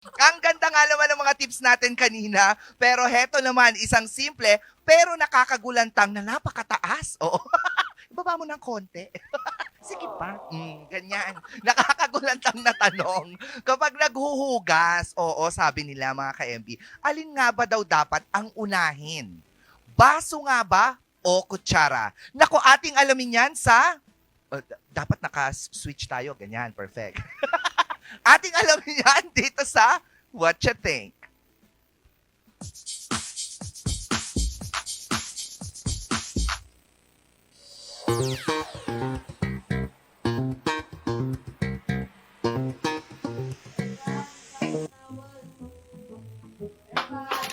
Ang ganda nga naman ng mga tips natin kanina, pero heto naman, isang simple pero nakakagulantang na napakataas. Oo. Ibaba mo ng konti. Sige pa. Ganyan. Nakakagulantang na tanong. Kapag naghuhugas, oo, sabi nila mga ka-MB, alin nga ba daw dapat ang unahin? Baso nga ba o kutsara? Naku, ating alamin yan sa... dapat naka-switch tayo. Ganyan, perfect. Ating alamin yan dito sa What You Think.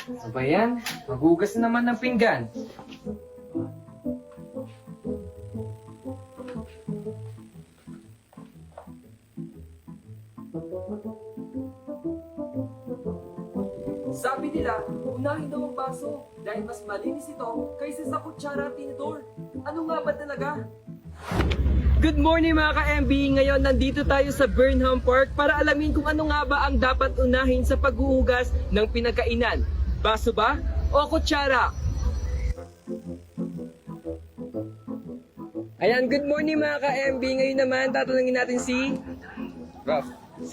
Ano ba yan? Maghugas na naman ng pinggan. Sabi nila, unahin daw ang baso dahil mas malinis ito kaysa sa kutsara at tinidor. Ano nga ba talaga? Good morning mga ka-MB! Ngayon nandito tayo sa Burnham Park para alamin kung ano nga ba ang dapat unahin sa paghuhugas ng pinagkainan. Baso ba o kutsara? Ayan, good morning mga ka-MB! Ngayon naman tatanungin natin si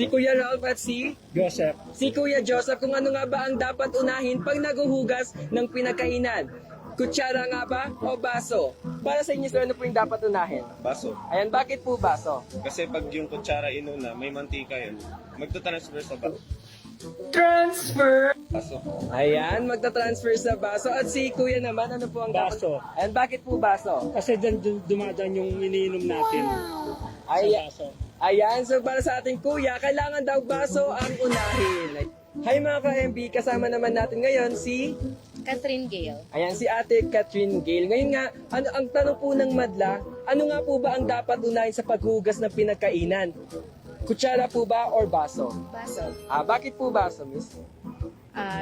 Kuya Ralph at si Kuya Joseph kung ano nga ba ang dapat unahin pag naghuhugas ng pinagkainan. Kutsara nga ba o baso? Para sa inyo, sir, ano po yung dapat unahin? Baso. Ayan, bakit po baso? Kasi pag yung kutsara inuna, may mantika yun. Magta-transfer sa Transfer! baso. Ayan, magta-transfer sa baso. At si Kuya naman, ano po ang Baso. dapat? Ayan, bakit po baso? Kasi dyan dumadaan yung iniinom natin Ayan, sa baso. ayan, so para sa ating Kuya, kailangan daw baso ang unahin. Hi mga ka-MB, kasama naman natin ngayon si... Catherine Gale. Ayan, si Ate Catherine Gale. Ngayon nga, ano ang tanong po ng madla, ano nga po ba ang dapat unahin sa paghugas ng pinagkainan? Kutsara po ba or baso? Baso. Bakit po baso, miss?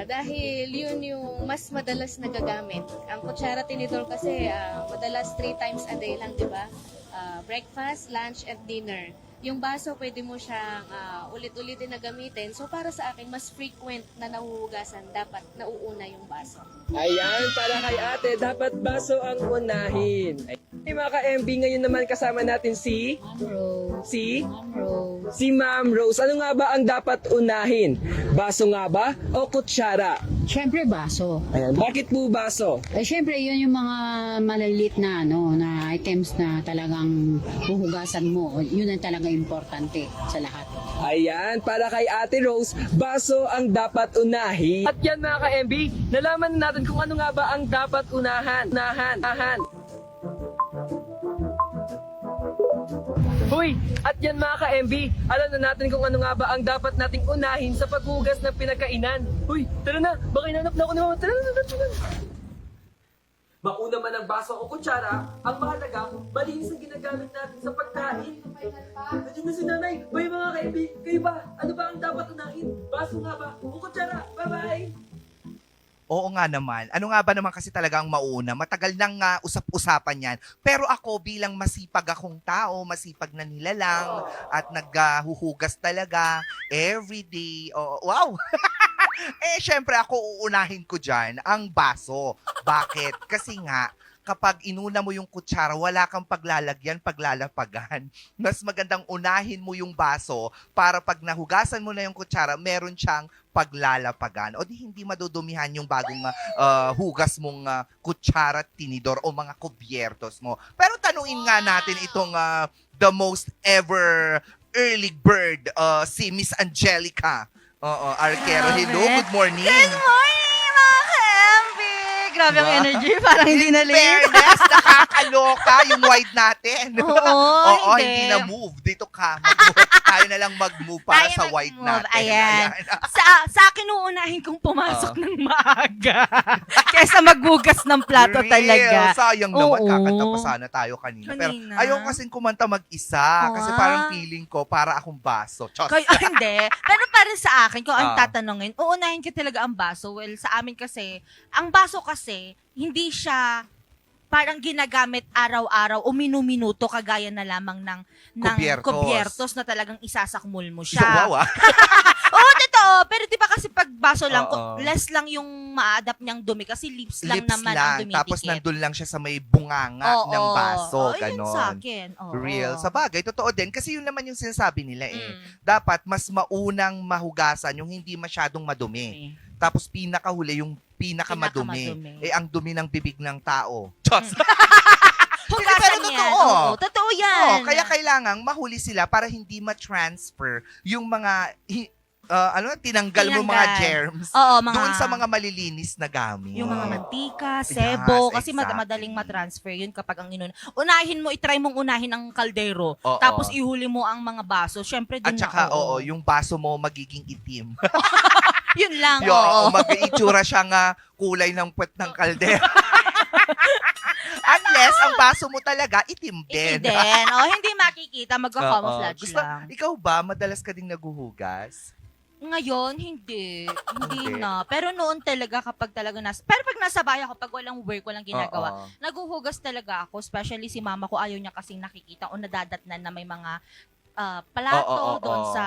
Dahil yun yung mas madalas nagagamit. Ang kutsara tinidor kasi madalas 3 times a day lang, di ba? Breakfast, lunch, and dinner. Yung baso, pwede mo siyang ulit-ulitin na gamitin. So, para sa akin, mas frequent na nahuhugasan, dapat nauuna yung baso. Ayan, para kay ate, dapat baso ang unahin. Ay, mga ka-MB, ngayon naman kasama natin si... Si Ma'am Rose. Ano nga ba ang dapat unahin? Baso nga ba o kutsara? Siyempre baso. Ayan, bakit po baso? Eh siyempre yun yung mga maliliit na na items na talagang huhugasan mo. Yun ang talaga importante sa lahat. Ayan, para kay Ate Rose, baso ang dapat unahin. At yan mga ka-MB, nalaman na natin kung ano nga ba ang dapat unahan. Hoy! At yan mga ka-MB, alam na natin kung ano nga ba ang dapat nating unahin sa paghugas ng pinagkainan. Hoy, tara na! Baka hinanap na ako ni Mama. Tara na! Mauna man ang baso o kutsara, ang mahalaga, malinis ang ginagamit natin sa pagkain. Nandiyan na si nanay. Hoy mga ka-MB, kayo ba? Ano ba ang dapat unahin? Baso nga ba o kutsara? Bye-bye! Oo nga naman. Ano nga ba naman kasi talaga ang mauna? Matagal nang usap-usapan yan. Pero ako bilang masipag akong tao, masipag na nilalang, at naghuhugas talaga everyday. Oh, wow! Syempre ako uunahin ko dyan ang baso. Bakit? Kasi nga, kapag inuna mo yung kutsara, wala kang paglalagyan, paglalapagan. Mas magandang unahin mo yung baso para pag nahugasan mo na yung kutsara, meron siyang paglalapagan. O di hindi madudumihan yung bagong hugas mong kutsara, tinidor o mga kubyertos mo. Pero tanungin nga natin itong the most ever early bird, si Miss Angelica. Oo, Arquero. Hello, good morning. Good morning, mga ka-MB! Grabe ang energy, parang hindi na late. Fairness, nakakaloka yung wide natin. Oo, hindi na move. Dito ka. Mag-move. Tayo na lang mag-move para Tayo sa wide mag-move. natin. Ayan. Sa akin uunahin kong pumasok ng maaga. Kesa magbugas ng plato Real. Talaga. Sayang naman, Oo. kakanta pa sana tayo kanina. Pero Kanina. ayaw kasing kumanta mag-isa. Kasi parang feeling ko, para akong baso. Chos. Hindi. Pero para sa akin, kung ang Ah. tatanungin, uunahin ko talaga ang baso. Well, sa amin kasi, ang baso kasi, hindi siya parang ginagamit araw-araw o minu-minuto kagaya na lamang ng kubyertos na talagang isasakmul mo siya. Wow, ah. Oo, totoo. Pero di ba kasi pag baso lang, Oo. less lang yung ma-adapt niyang dumi kasi lips lang Lips naman ang lang. dumidikit. Tapos nandun lang siya sa may bunganga Oo. ng baso. Oo, yun Ganon. sa akin. Oo. Real. Sa bagay, totoo din. Kasi yun naman yung sinasabi nila eh. Mm. Dapat mas maunang mahugasan yung hindi masyadong madumi. Tapos pinakahuli yung pinakamadumi. Pinakamadumi. Eh, ang dumi ng bibig ng tao. Diyos. Hugasan pero yan. totoo. Oo, totoo yan. Oo, kaya kailangang mahuli sila para hindi ma-transfer yung mga tinanggal mo mga Tinanggal. germs Oo, mga... doon sa mga malilinis na gamit. Yung mga mantika, sebo, kasi exactly. madaling matransfer yun kapag ang unahin mo, itry mong unahin ang kaldero, Oo. tapos ihuli mo ang mga baso. Syempre At din saka, yung baso mo magiging itim. Yun lang, Oo, oo. mag-itsura siya nga kulay ng puwet ng kaldero. Unless ang baso mo talaga itim din. Hindi din. Hindi makikita, magka-camouflage Gusto, lang. ikaw ba, madalas ka ding naguhugas? Ngayon, hindi. Hindi Hindi. na. Pero noon talaga kapag talaga pero pag nasa bahay ako, pag walang work, walang ginagawa, Oo. naguhugas talaga ako. Especially si mama ko, ayaw niya kasing nakikita o nadadatnan na may mga plato Oo. doon sa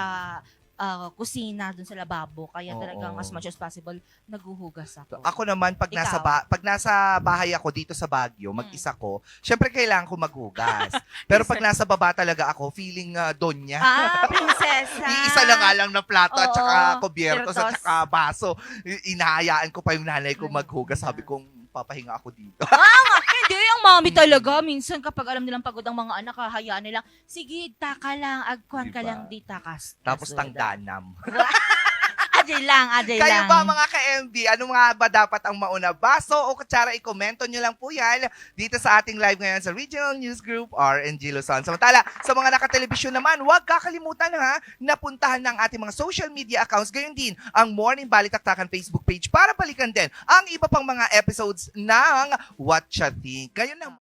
kusina, doon sa lababo. Kaya Oo. talagang as much as possible, naguhugas ako. Ako naman, pag nasa, Ikaw? pag nasa bahay ako dito sa Baguio, mag-isa ko, syempre kailangan ko maghugas. Pero pag nasa baba talaga ako, feeling donya. Prinsesa! Iisa na nga lang na plato at Oo, saka kubyertos at kubyertos. saka baso. Inahayaan ko pa yung nanay ko maghugas. Sabi kong, papahinga ako dito. Hindi, ang mami talaga. Minsan kapag alam nilang pagod ang mga anak, hahayaan nilang, sige, taka lang, agkuhan ka Diba? lang, di takas. Tapos tangganam. Ajay lang. Kayo ba mga ka-MB, ano nga ba dapat ang mauna? Baso o kutsara? I-komento nyo lang po yan dito sa ating live ngayon sa Regional News Group RNG Luzon. Samantala, sa mga nakatelebisyon naman, huwag kakalimutan na puntahan ng ating mga social media accounts. Gayon din ang Morning Balitaktakan Facebook page para balikan din ang iba pang mga episodes ng What Ya Think. Gayon lang.